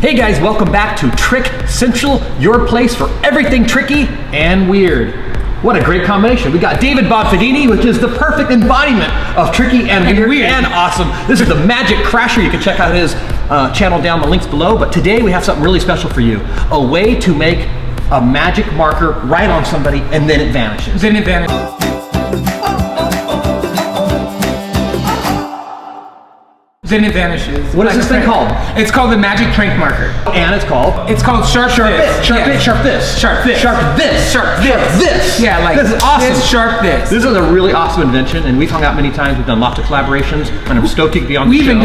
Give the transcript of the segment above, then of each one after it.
Hey guys, welcome back to Trick Central, your place for everything tricky and weird. What a great combination. We got David Bonfadini, which is the perfect embodiment of tricky and weird and awesome. This is the Magic Crasher. You can check out his channel down, the links below. But today we have something really special for you. A way to make a magic marker right on somebody and then it vanishes. Then it vanishes. Then it vanishes. What is this thing called? It's called the magic trank marker. And it's called? It's called sharp this. Sharp this, sharp this. Sharp this. Sharp this. Sharp this. Yeah, like this is awesome. This, sharp this. This is a really awesome invention, and we've hung out many times. We've done lots of collaborations, and I'm stoked you could be on the show.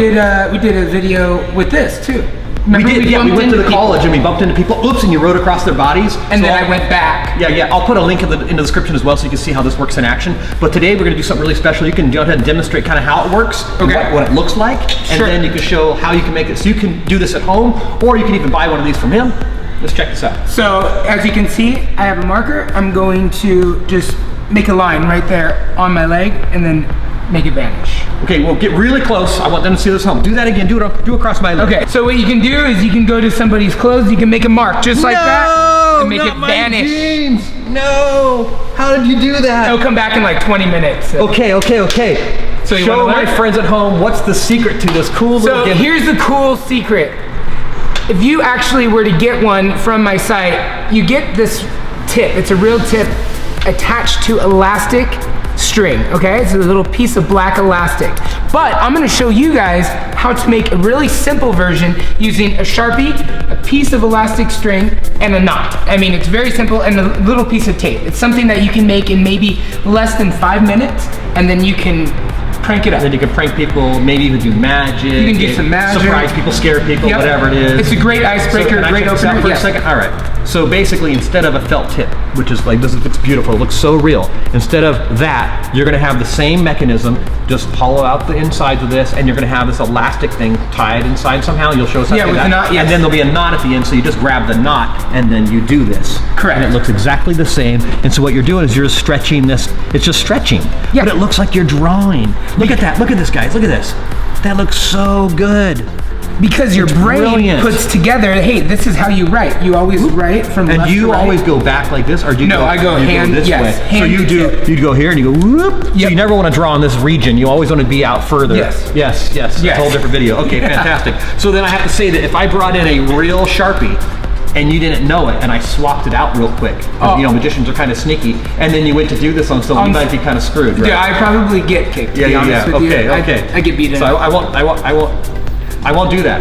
We did a video with this too. Remember we went to the college and we bumped into people, oops, and you rode across their bodies. And so then I went back. Yeah, I'll put a link in the description as well so you can see how this works in action. But today we're gonna do something really special. You can go ahead and demonstrate kind of how it works, what it looks like, and then you can show how you can make it. So you can do this at home, or you can even buy one of these from him. Let's check this out. So, as you can see, I have a marker. I'm going to just make a line right there on my leg, and then make it vanish. Okay, well get really close. I want them to see this home. Do that again, do across my leg. Okay, so what you can do is you can go to somebody's clothes, you can make a mark just like that, and make it vanish. Jeans. No, how did you do that? It'll come back in like 20 minutes. So. Okay. So show my friends at home what's the secret to this cool little gift. Here's the cool secret. If you actually were to get one from my site, you get this tip, it's a real tip attached to elastic string, okay? It's a little piece of black elastic. But I'm gonna show you guys how to make a really simple version using a Sharpie, a piece of elastic string, and a knot. I mean, it's very simple, and a little piece of tape. It's something that you can make in maybe less than 5 minutes, and then you can prank it up. Then you can prank people, maybe even do magic. You can do some magic. Surprise people, scare people, whatever it is. It's a great icebreaker, great opener. For a second? All right. So basically, instead of a felt tip, which is like, this looks beautiful, it looks so real. Instead of that, you're gonna have the same mechanism, just hollow out the insides of this, and you're gonna have this elastic thing tied inside somehow. You'll show us how to do that. Knot, yes. And then there'll be a knot at the end, so you just grab the knot, and then you do this. Correct. And it looks exactly the same. And so what you're doing is you're just stretching this, it's just stretching. Yeah. But it looks like you're drawing. Look at that, look at this, guys, look at this. That looks so good. Because your brain puts together, hey, this is how you write. You always write from left to right. And you always go back like this, or do you go? No, I go hand this way. Hand so you'd go here and you go whoop. So you never want to draw in this region. You always want to be out further. Yes. That's a whole different video. Okay, fantastic. So then I have to say that if I brought in a real Sharpie and you didn't know it, and I swapped it out real quick, you know, magicians are kind of sneaky, and then you went to do this on someone, you might be kind of screwed, right? Yeah, I probably get kicked. Yeah. Okay. I get beaten. So I won't do that.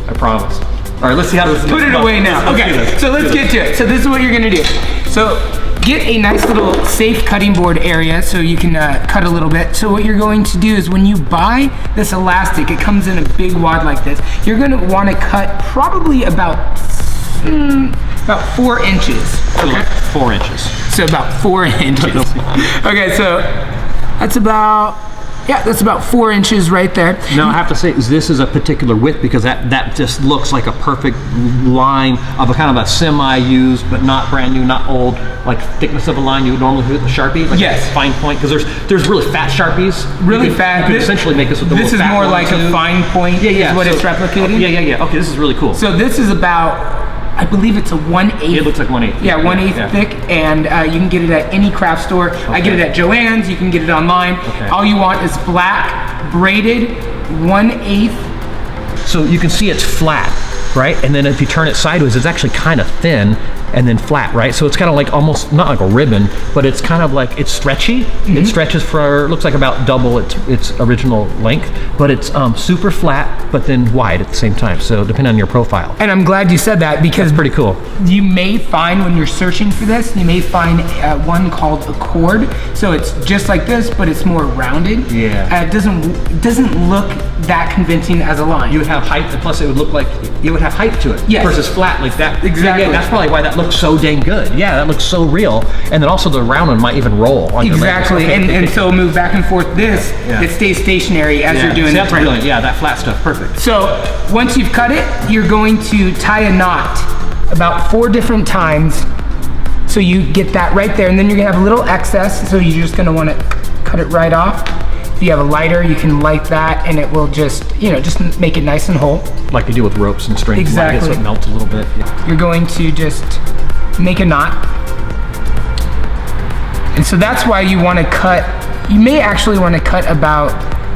I promise. All right, let's see how this is. Put it away now. Okay, so let's get to it. So this is what you're gonna do. So get a nice little safe cutting board area so you can cut a little bit. So what you're going to do is when you buy this elastic, it comes in a big wad like this. You're gonna wanna cut probably about 4 inches. Okay. 4 inches. So about 4 inches. Okay, so that's about 4 inches right there. Now I have to say, this is a particular width because that just looks like a perfect line of a kind of a semi-used, but not brand new, not old, like thickness of a line you would normally do with a Sharpie. Like a fine point, because there's really fat Sharpies. Really fat. You could essentially make this with the This is more like a fine point. Is what it's replicating. Yeah. Okay, this is really cool. So this is about, I believe it's a 1/8. It looks like 1/8. Yeah, 1/8 thick, and you can get it at any craft store. I get it at Joann's. You can get it online. All you want is black braided 1/8. So you can see it's flat, right? And then if you turn it sideways, it's actually kind of thin and then flat, right? So it's kind of like almost not like a ribbon, but it's kind of like it's stretchy. It stretches for looks like about double its original length, but it's super flat, but then wide at the same time. So depending on your profile. And I'm glad you said that because that's pretty cool. You may find when you're searching for this, you may find one called a cord. So it's just like this, but it's more rounded. Yeah. It doesn't look that convincing as a line. You would have height, plus it would look like you would have height to it. Yes. Versus flat like that. Exactly. Yeah, that's probably why that looks so dang good. Yeah, that looks so real. And then also the round one might even roll on your leg. Exactly, and so move back and forth this, it stays stationary as you're doing that's brilliant. Yeah, that flat stuff, perfect. So once you've cut it, you're going to tie a knot about 4 different times. So you get that right there, and then you're gonna have a little excess, so you're just gonna wanna cut it right off. If you have a lighter, you can light that and it will just, you know, just make it nice and whole. Like you do with ropes and strings. Exactly. So it melts a little bit. Yeah. You're going to just make a knot. And so that's why you want to cut, you may actually want to cut about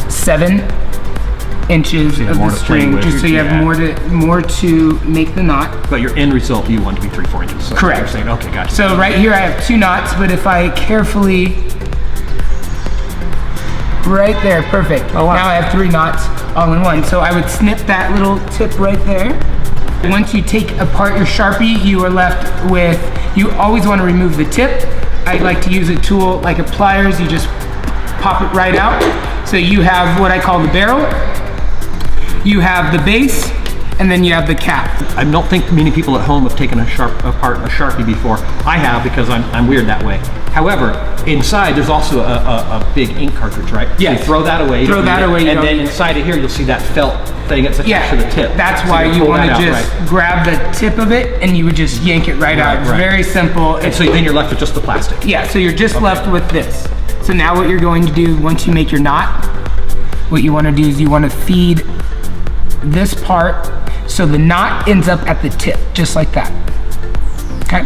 7 inches of the string, just so you have more to make the knot. But your end result, you want to be 3-4 inches. So correct. You're saying, okay, gotcha. So right here I have 2 knots, but if I carefully, right there, perfect. Oh, wow. Now I have 3 knots all in one. So I would snip that little tip right there. Once you take apart your Sharpie, you are left with, you always want to remove the tip. I like to use a tool like a pliers. You just pop it right out. So you have what I call the barrel, you have the base, and then you have the cap. I don't think many people at home have taken apart a Sharpie before. I have, because I'm weird that way. However, inside there's also a big ink cartridge, right? Yes. So you throw that away. Throw that away. And then inside of here you'll see that felt thing that's attached to the tip. That's so why you want to just right? grab the tip of it and you would just yank it right out. It's very simple. And so then you're left with just the plastic. Yeah, so you're just left with this. So now what you're going to do, once you make your knot, what you want to do is you want to feed this part so the knot ends up at the tip, just like that. Okay?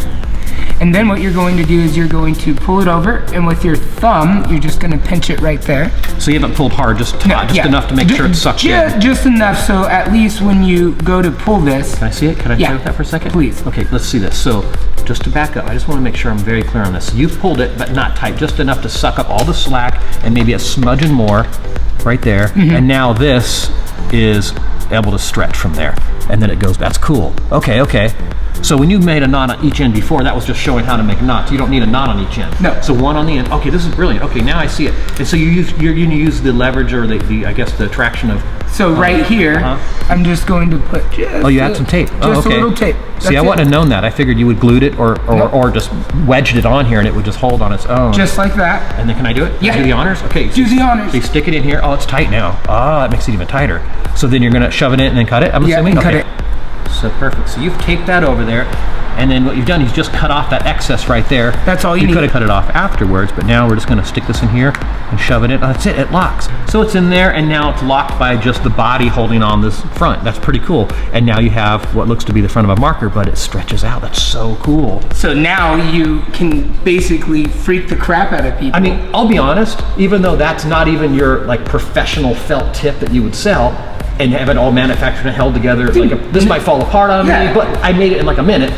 And then what you're going to do is you're going to pull it over, and with your thumb, you're just going to pinch it right there. So you haven't pulled hard, just enough to make sure it's sucked in. Just enough, so at least when you go to pull this. Can I see it? Can I play with that for a second? Please. Okay, let's see this. So just to back up, I just want to make sure I'm very clear on this. So you've pulled it, but not tight, just enough to suck up all the slack and maybe a smudging more right there. And now this is able to stretch from there. And then it goes, that's cool. Okay, okay. So when you made a knot on each end before, that was just showing how to make knots. You don't need a knot on each end. No. So one on the end. Okay, this is brilliant. Okay, now I see it. And so you're going to use the leverage or the I guess the traction of. So right here, I'm just going to put just. Oh, you add some tape. Just a little tape. See, I wouldn't have known that. I figured you would glued it or just wedged it on here and it would just hold on its own. Just like that. And then can I do it? Yeah. Do the honors? Okay. Do the honors. So you stick it in here. Oh, it's tight now. Ah, that makes it even tighter. So then you're going to shove it in and then cut it? I'm assuming? Yeah, cut it. So perfect. So you've taped that over there. And then what you've done is just cut off that excess right there. That's all you need. You could have cut it off afterwards, but now we're just going to stick this in here and shove it in. Oh, that's it, it locks. So it's in there, and now it's locked by just the body holding on this front. That's pretty cool. And now you have what looks to be the front of a marker, but it stretches out. That's so cool. So now you can basically freak the crap out of people. I mean, I'll be honest, even though that's not even your like professional felt tip that you would sell, and have it all manufactured and held together, this might fall apart on me, but I made it in like a minute.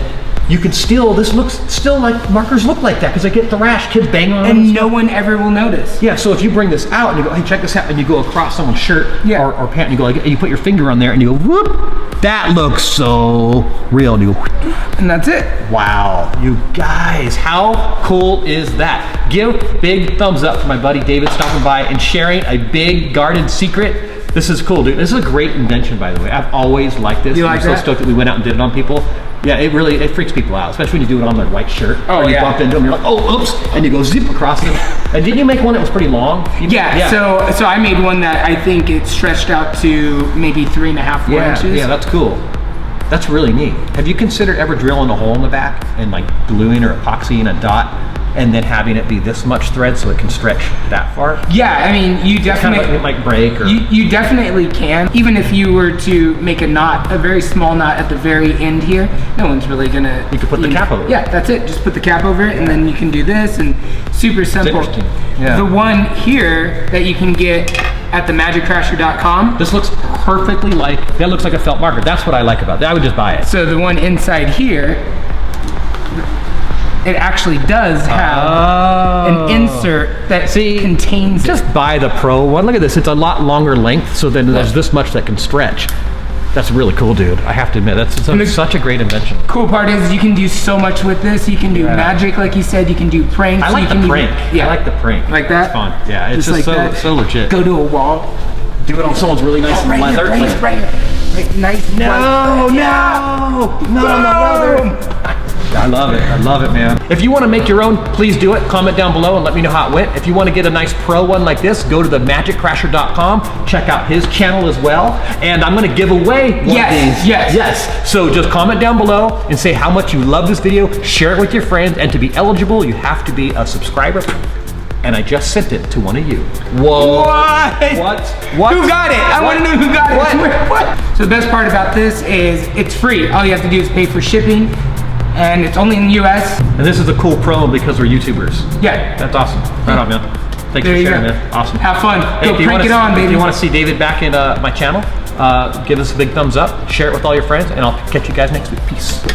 You can still, this looks still like markers look like that because they get thrashed, kids bang on them. And no one ever will notice. Yeah, so if you bring this out and you go, hey, check this out, and you go across someone's shirt or pant, and you go like, and you put your finger on there and you go, whoop, that looks so real. And you go, and that's it. Wow, you guys, how cool is that? Give big thumbs up for my buddy David stopping by and sharing a big garden secret. This is cool, dude. This is a great invention, by the way. I've always liked this. I'm so stoked that we went out and did it on people. Yeah, it freaks people out, especially when you do it on their white shirt. Oh, or you bump into them, you're like, oh, oops, and you go zip across them. And didn't you make one that was pretty long? So I made one that I think it stretched out to maybe 3.5, 4 inches. Yeah, that's cool. That's really neat. Have you considered ever drilling a hole in the back and like gluing or epoxying a dot and then having it be this much thread so it can stretch that far? Yeah, I mean, you definitely... Kind of like it might break or... You definitely can. Even if you were to make a knot, a very small knot at the very end here, no one's really gonna... You could put the cap over it. Yeah, that's it. Just put the cap over it and then you can do this, and super simple. It's interesting. Yeah. The one here that you can get at themagiccrasher.com. This looks perfectly like, that looks like a felt marker. That's what I like about it. I would just buy it. So the one inside here, it actually does have an insert that contains just buy the Pro one. Look at this. It's a lot longer length, so then there's this much that can stretch. That's really cool, dude. I have to admit, that's such a great invention. Cool part is you can do so much with this. You can do magic, like you said. You can do pranks. I like the prank. I like the prank. Like that? It's fun. Yeah, it's just like so legit. Go to a wall. Do it on someone's really nice leather. Right here. Nice. No, not on the leather. I love it, man. If you want to make your own, please do it. Comment down below and let me know how it went. If you want to get a nice pro one like this, go to themagiccrasher.com. Check out his channel as well. And I'm going to give away one of these. Yes. So just comment down below and say how much you love this video. Share it with your friends. And to be eligible, you have to be a subscriber. and I just sent it to one of you. Whoa. What? What? Who got it? I want to know who got it. What? So the best part about this is it's free. All you have to do is pay for shipping, and it's only in the US. And this is a cool promo because we're YouTubers. Yeah. That's awesome. Right on, man. Thanks for sharing, man. Awesome. Have fun. Hey, Go crank it on, baby. If you want to see David back in my channel, give us a big thumbs up, share it with all your friends, and I'll catch you guys next week. Peace.